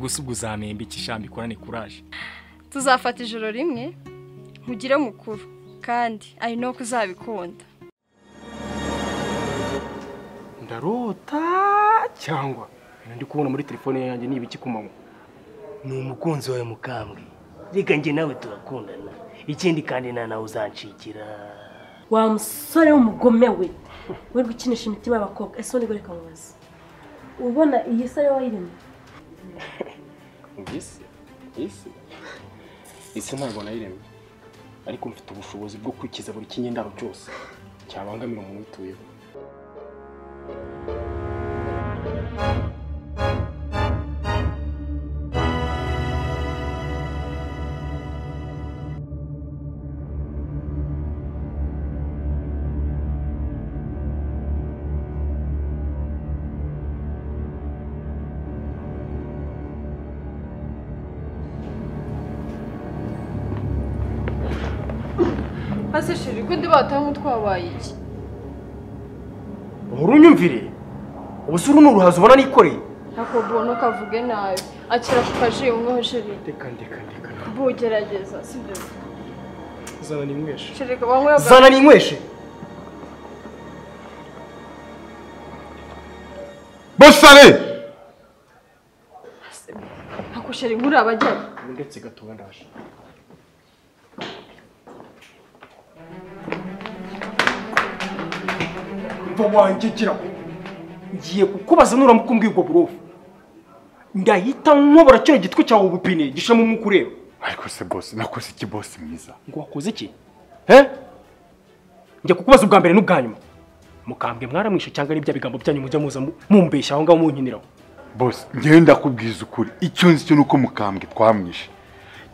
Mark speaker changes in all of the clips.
Speaker 1: gusa ubwo uzamemba ikishambi ikorane courage.
Speaker 2: Tuzafata ijoro rimwe nkugire mukuru kandi ari no kuzabikunda.
Speaker 1: Ndarota cyangwa ndi kubona muri telefone yanjye niba iki kumanywa.
Speaker 3: Ni umukunzi wawe Mukambwe. Reka nge nawe turakundana. Ikindi kandi nawe uzancikira.
Speaker 4: Wa musore w'umugome we. We gukinisha imitima y'abakobwa. Ese ni gore kamubaza. Ubona iyi sare wayirimo?
Speaker 1: Isi ntabwo nayiremye. Ariko mfite ubushobozi bwo kwikiza buri kinyendaro cyose cyabangamira umuntu utuyeho.
Speaker 2: Ase shiri ko ndibataye umutwabaye iki?
Speaker 1: Urunyumvire. Ubusuru n'uruhazo ubona nikoreye.
Speaker 2: Nako bono kavuge nabi. Akira kukaje umwe shiri.
Speaker 1: Ndeka.
Speaker 2: Bugerageza sibyo.
Speaker 1: Zana nimweshe.
Speaker 2: Shiri ka bamwe
Speaker 1: Zana nimweshe.
Speaker 5: Bosare!
Speaker 2: Nako shiri nkuri abajyanye.
Speaker 1: Ndetse gatuba ndaje. Wanjye ngiye kukubaza nuramuka umbwirwa burofu ndahita nkobora kino gitwe cyawe ubupine gishamo umwuka ureba.
Speaker 5: Ariko se boss nakoze iki boss mwiza?
Speaker 1: Ngo wakoze iki? Njye kukubaza ubwa mbere n'ubwa nyuma. Mukambwe mwaramwishe cyangwa n'ibya bigambo byanyu mujya muza mumbeshya aho ngaho munkiniraho.
Speaker 5: Boss ngiye ndakubwiza ukuri icyo nzi cyo nuko Mukambwe twamwishe.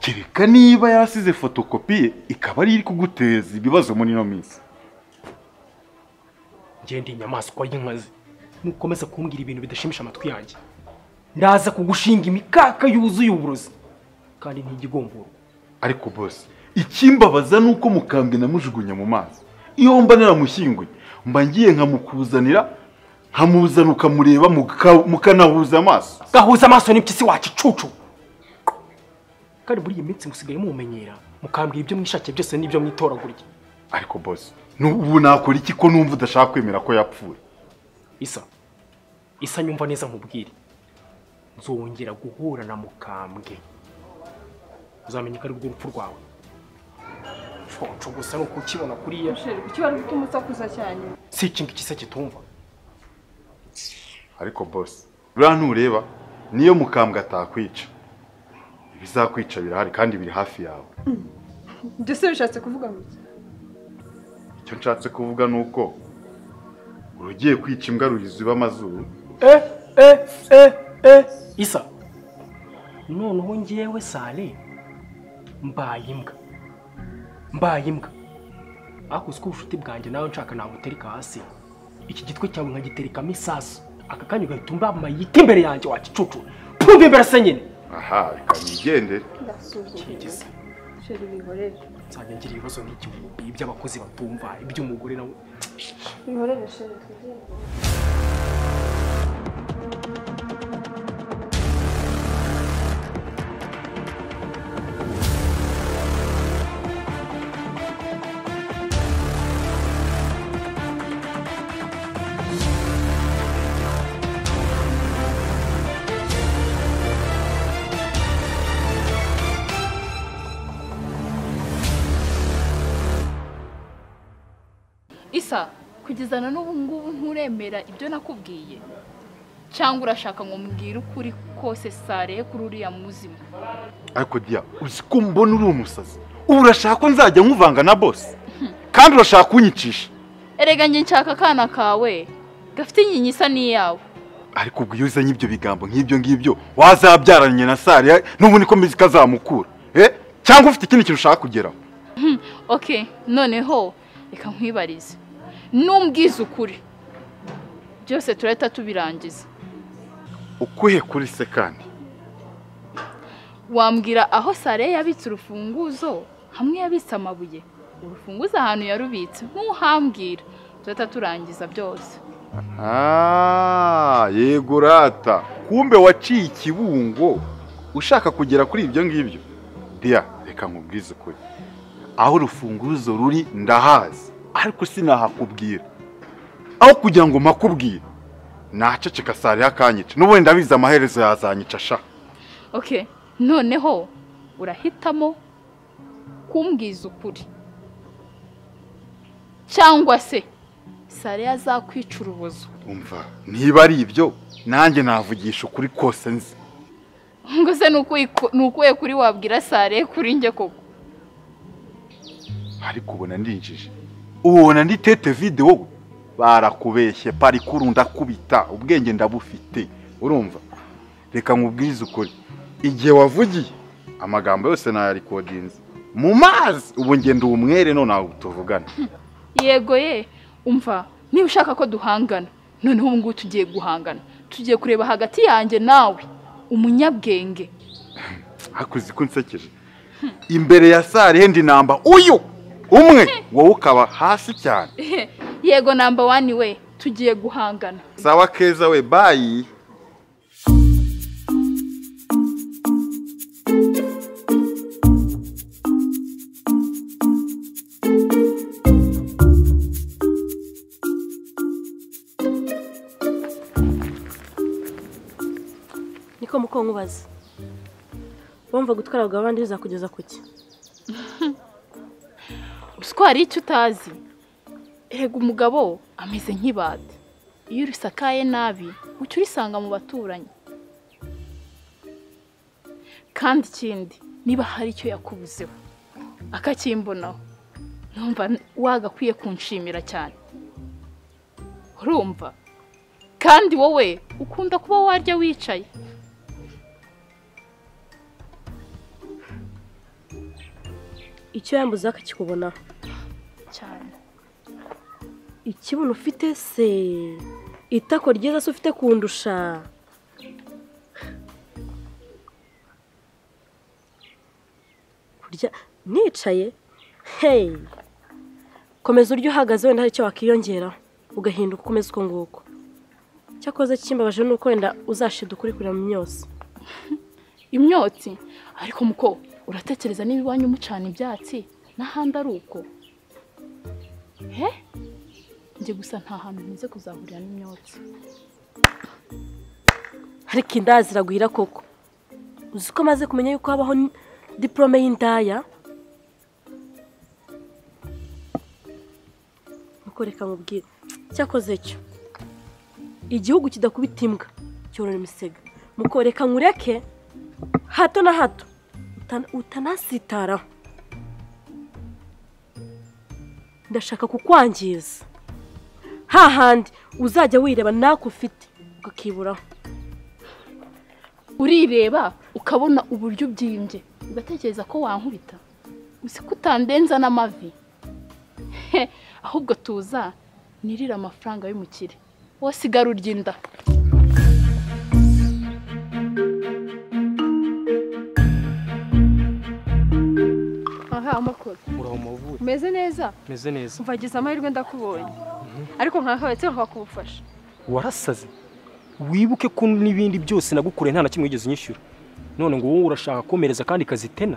Speaker 5: Kereka niba yarasize photocopie ikaba ari iri kuguteza ibibazo muri no minsi.
Speaker 1: Ngende inyamaswa y'inkazi nukomeza kumbwira ibintu bidashimisha amatwi yanjye ndaza kugushinga imikaka yuzuye uburozi kandi ntigigomboro.
Speaker 5: Ariko boss ikimbabaza nuko Mukambwe namujugunya mu mazi iyo mba naramushyinguye mba ngiye nkamukuzanira nkamuzana ukamureba mukanahuza amaso.
Speaker 1: Gahuza amaso n'impyisi wacu cucu kandi buri iminsi musigaye mumenyera Mukambwe ibyo mwishakiye byose n'ibyo mwitoragurye.
Speaker 5: Ariko boss nubu nakora iki ko numva udashaka kwemera ko yapfuye?
Speaker 1: Isa nyumva neza nkubwire nzongera guhura na Mukambwe uzamenye ko ari bwo urupfu rwawe. Foco gusa nuko ukibona kuriya
Speaker 2: shiri kuki bari gutuma usakuza cyane.
Speaker 1: Si ikintu kisa kitumva.
Speaker 5: Ariko boss buriya ntureba niyo Mukambwe atakwica bizakwica birahari kandi biri hafi yawe.
Speaker 2: Ndetse bishatse kuvuga ngo
Speaker 5: icyo nshatse kuvuga nuko urugiye kwica imbwa ruyiziba amazuru.
Speaker 1: Isa noneho ngewe Sale mbaye imbwa akuzi ko ubushuti bwanjye nawe nshaka nabutereka hasi iki gitwe cyawe nkagiterekamo isasu aka kanya ugahita umbamba yita imbere yanjye wakicucu pumva imbere se nyine.
Speaker 5: Aha reka nigendere.
Speaker 1: Kigeze
Speaker 2: shiri bihorere.
Speaker 1: nzajya ngira ibibazo nk'igihumbi iby'abakozi batumva iby'umugore nawe.
Speaker 2: Bihorere shiri tugende.
Speaker 6: Isa kugezana n'ubu ngubu nturemera ibyo nakubwiye cyangwa urashaka ngo mbwire ukuri kose Sare kuri uriya muzima?
Speaker 5: Ariko dia uzi ko mbona uri umusazi ubu urashaka ko nzajya nkuvanga na boss kandi urashaka kunyicisha.
Speaker 6: Erega nge nshaka akana kawe gafite inyinya isa n'iyawe.
Speaker 5: Ariko ubwo iyo uzanye ibyo bigambo nk'ibyo ngibyo wazabyaranye na Sare n'ubu niko mbizi kazamukura cyangwa ufite ikindi kintu ushaka kugeraho.
Speaker 6: Okay noneho reka nkwibarize numbwiza ukuri byose turahita tubirangiza.
Speaker 5: Ukuhe kuri se kandi
Speaker 6: wambwira aho Sare yabitse urufunguzo hamwe yabitse amabuye urufunguzo ahantu yarubitse ntuhambwira turahita turangiza byose.
Speaker 5: yego rata kumbe waciye ikibungo ushaka kugera kuri ibyo ngibyo. Dia, reka nkubwize ukuri, aho urufunguzo ruri ndahazi, ariko sinahakubwira. Aho kugira ngo makubwire naceceka Sare akanyica, n'ubundi ndabizi amaherezo yazanyica sha.
Speaker 6: Okay, noneho urahitamo kumbwiza ukuri cyangwa se Sare azakwica urubozo.
Speaker 5: Umva, niba ari ibyo nanjye navugisha ukuri kose nzi.
Speaker 6: Ngo se nukuye kuri wabwira Sare kuri nge koko.
Speaker 5: Ariko ubona ndinjije, ubona ndi tete video, barakubeshye parikuru ndakubita, ubwenge ndabufite. Urumva, reka nkubwize ukuri, igihe wavugiye amagambo yose nayarikodinze mu mazi, ubu ngende umwere none aho tuvugana.
Speaker 6: Yego ye, umva, niba ushaka ko duhangana, noneho ubu ngubu tugiye guhangana, tugiye kureba hagati yanjye nawe umunyabwenge.
Speaker 5: Hakuzi ko nsekeje, imbere ya Sare ndi namba uyu umwe, wowe ukaba hasi cyane.
Speaker 6: Yego number 1 we, tugiye guhangana.
Speaker 5: Sawa keza we, bye.
Speaker 4: Niko muko nkubaza. Wumva gutwara abagabo abandi bizakugeza kuki?
Speaker 6: Uswari icyo utazi. Ego umugabo ameze nk'ibade. Iyo urisakaye nabi, ucyo urisanga mu baturanyi. Kandi ikindi, niba hari icyo yakubuzeho akakimbonaho, numva wagakwiye kunshimira cyane. Urumva? Kandi wowe ukunda kuba warya wicaye.
Speaker 4: Icyo yambuza akakikubona
Speaker 6: Cyane.
Speaker 4: Ikibuno ufite se, itako ryiza se ufite kundusha. Kurya nicaye, hey, komeza uryo uhagaze, wenda hari icyo wakiyongera ugahinduka ukomeza uko nguko. Cyakoze kimbabaje nuko wenda uzashida ukuri kurira mu myose.
Speaker 6: Imyotsi, ariko muko uratekereza niba iwanyu mucana ibyatsi n'ahandi ari uko? Nje gusa nta hantu nze kuzahurira n'imyotsi.
Speaker 4: Ariko indazi iragwira koko. Uzi ko maze kumenya yuko habaho diplome y'indaya? Nuko reka mubwire, cyakoze cyo igihugu kidakubita imbwa cyorora imisega. Muko reka nkureke hato na hato utanasitaraho. Ndashaka kukwangiza hahandi uzajya wireba nako ufite ukakiburaho.
Speaker 6: Urireba ukabona uburyo byimbye, ugatekereza ko wankubita. Uzi ko utandenza n'amavi. Ahubwo tuza nirira amafaranga y'umukire, wosigara uryinda. Aha amakuru.
Speaker 1: Uraho mavuye.
Speaker 2: Umeze neza?
Speaker 1: Meze neza.
Speaker 2: Mvagize amahirwe ndakubonye. Ariko nkakabetse nkakubufasha.
Speaker 1: Warasaze. Wibuke ko n'ibindi byose nagukure nta na kimwe wigeze unyishyura. None ngo wowe urashaka komereza kandi kazitena.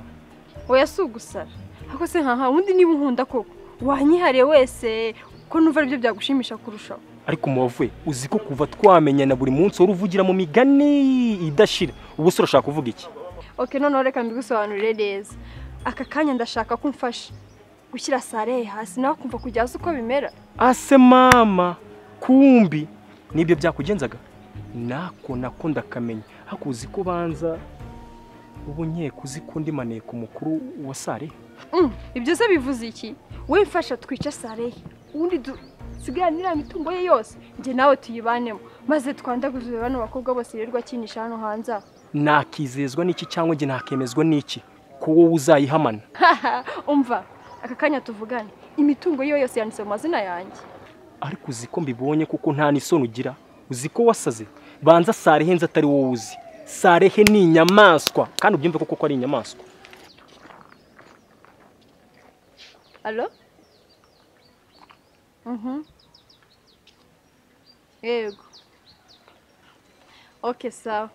Speaker 2: Oya sugusara. Hako se nkaha undi niba unkunda koko. Wanyihariye wese ko numva aribyo byagushimisha kurushaho.
Speaker 1: Ariko muwavuye uzi ko kuva twamenyana buri munsi wari uvugira mu migani idashira. Ubu se urashaka kuvuga iki?
Speaker 2: Okay, none reka mbigusobanurire neza. Aka kanya ndashaka kumfasha gushyira Sare hasi nawe kumva kujyaza uko bimera.
Speaker 1: Ase mama, kumbi nibyo byakugenzaga. Nako ndakamenya. Hakuzi ko banza ubu nkeko uzi ko ndi maneko mukuru wa Sare.
Speaker 2: Ibyo se bivuze iki? We mfasha twica Sare. Undi siganira mitungo ye yose. Nje nawe tuyibanemo. Maze twandaguze bano bakobwa bose rirwa kinisha hano hanze.
Speaker 1: Nakizezwa n'iki cyangwa nge nakemezwa n'iki? Ko wowe uzayihamana.
Speaker 2: Umva, aka kanya tuvugane. Imitungo yo yose yanditse mu mazina yanjye.
Speaker 1: Ariko uzi ko mbibonye kuko nta nisoni ugira. Uzi ko wasaze. Banza Sarehe nza atari wowe uzi. Sarehe ni inyamaswa kandi ubyumve koko ari inyamaswa.
Speaker 2: Allo? Yego. Okay, sawa.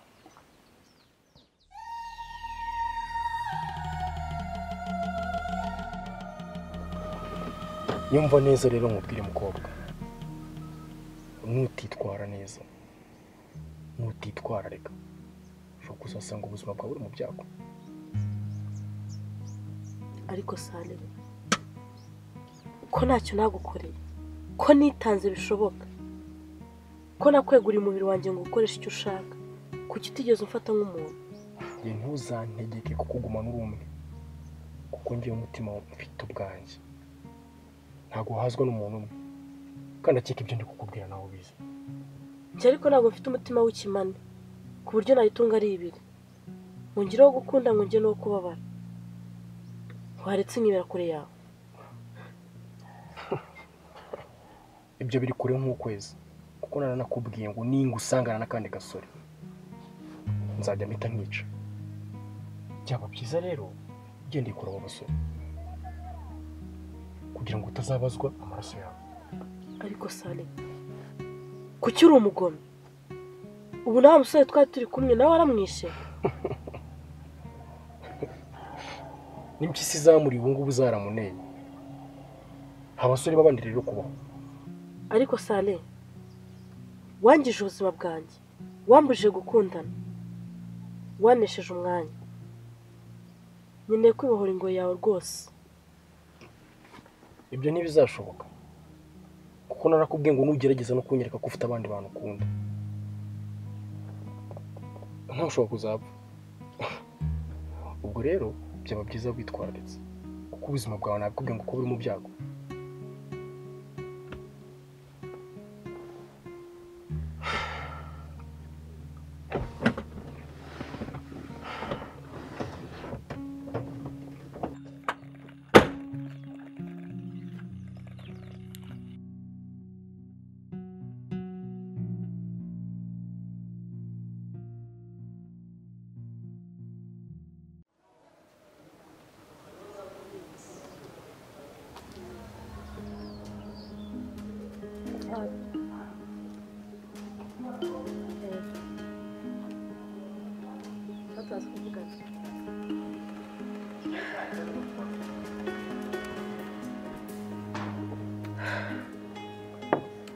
Speaker 1: Nyumva neza rero nkubwire mukobwa, nutitwara neza, nutitwara reka ushobora kuzasanga ubuzima bwawe buri mu byago.
Speaker 4: ariko Sale, ko ntacyo nagukoreye, ko nitanze bishoboka, ko nakweguriye umubiri wanjye ngo ukoreshe icyo ushaka, kuki utigeze umfata nk'umuntu?
Speaker 1: Ye ntuzantegeke kukugumana uri umwe, kuko ngiye umutima mfite ubwanjye, ntabwo wahazwa n'umuntu umwe, kandi akeka ibyo ndi kukubwira nawe ubizi.
Speaker 4: Njye ariko ntabwo mfite umutima w'ikimane ku buryo nayitunga ari ibiri, ngongereho gukunda ngongereho no kubabara. Waretse nkibera kure yawe.
Speaker 1: Ibyo biri kure nk'ukwezi, kuko naranakubwiye ngo ninga usangana n'akandi gasore nzajya mpita nkica. Byaba byiza rero ugendeye kure abo basore kugira ngo utazabazwa amaraso yawe.
Speaker 4: Ariko Sale, kuki uri umugome? Ubu nta musore twari turi kumwe nawe waramwishe.
Speaker 1: N'impyisi zamuri ubu ngubu zaramuneye, abasore babandi rero kubaho.
Speaker 4: Ariko Sale, wangije ubuzima bwanjye, wambujije gukundana, wanesheje umwanya. Nkeneye kwibohora ingoyi yawe rwose.
Speaker 1: Ibyo ntibizashoboka, kuko narakubwiye ngo nugerageza no kunyereka ko ufite abandi bantu ukunda, ntawe ushobora kuzapfa. Ubwo rero byaba byiza witwararitse, kuko ubuzima bwawe nabikubwiye ngo uko buri mu byago.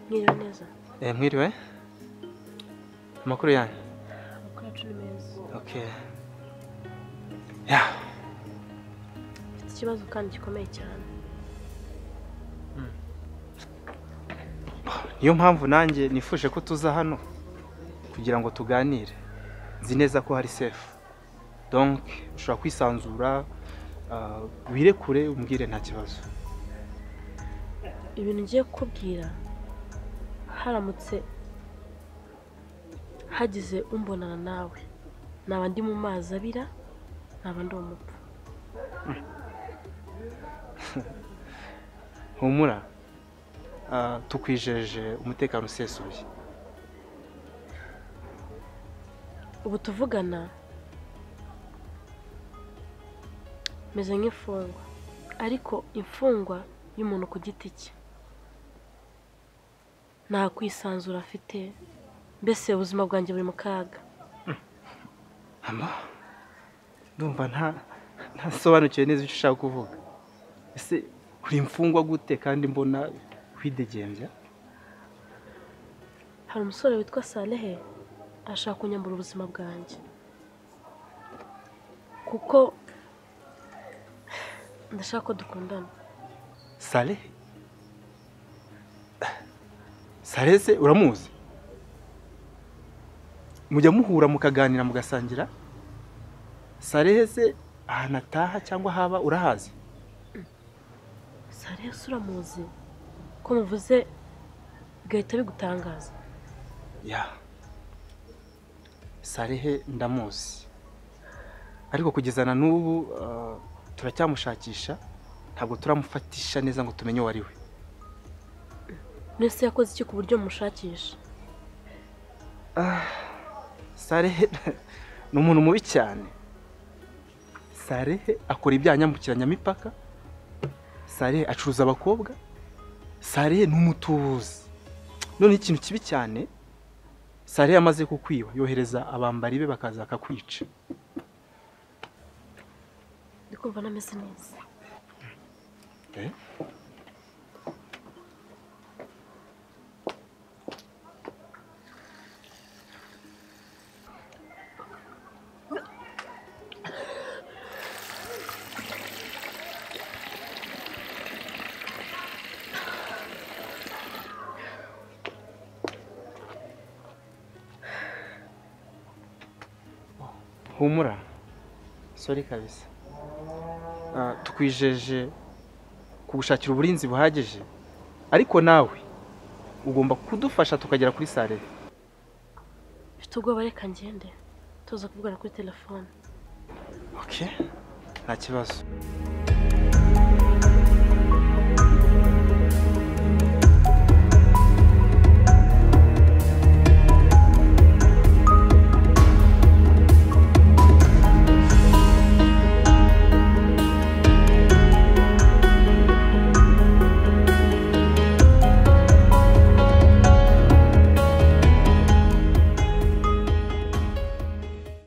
Speaker 4: Mwiriwe neza.
Speaker 7: Mwiriwe. Amakuru yanyu?
Speaker 4: Amakuru yacu ni meza.
Speaker 7: Okay. Ya.
Speaker 4: Mfite ikibazo kandi gikomeye cyane.
Speaker 7: Niyo mpamvu nanjye nifuje ko tuza hano kugira ngo tuganire. Nzi neza ko hari safe. Donc ushobora kwisanzura, wirekure umbwire nta kibazo.
Speaker 4: Ibintu ngiye kukubwira haramutse hagize umbonana nawe, naba ndi mu mazi abira, naba ndi umupfu.
Speaker 7: Humura, tukwijeje umutekano usesuye.
Speaker 4: Ubu tuvugana meze nk'imfungwa, ariko imfungwa y'umuntu ku giti cye. Nta kwisanzura afite, mbese ubuzima bwanjye buri mu kaga.
Speaker 7: Ndumva ntasobanukiwe neza icyo ushaka kuvuga. Ese uri imfungwa gute kandi mbona kwidegembya?
Speaker 4: Hari umusore witwa Salehe ashaka kunyambura ubuzima bwanjye, kuko ndashaka ko dukundana.
Speaker 7: Salehe? Salehe se uramuzi? Mujya muhura mukaganira mugasangira? Salehe se ahantu ataha cyangwa haba urahazi?
Speaker 4: Salehe se uramuzi? Ko muvuze bigahita bigutangaza.
Speaker 7: Ya. Salehe ndamuzi. Ariko kugeza na n'ubu turacyamushakisha, ntabwo turamufatisha neza ngo tumenye uwo ari we.
Speaker 4: Nese yakoze iki ku buryo mushakisha?
Speaker 7: Salehe ni umuntu mubi cyane. Salehe akora ibyaha nyambukiranyamipaka. Salehe acuruza abakobwa. Salehe ni umutubuzi. None ikintu kibi cyane, Sare yamaze kukwiba yohereza abambari be bakaza akakwica.
Speaker 4: ndikumva nameze neza.
Speaker 7: Eh? Humura. Sorry kabisa. Tukwijeje kugushakira uburinzi buhagije, ariko nawe ugomba kudufasha tukagera kuri Sare.
Speaker 4: Mfite ubwoba, reka ngende tuza kuvugana kuri telefone.
Speaker 7: Okay, nta kibazo.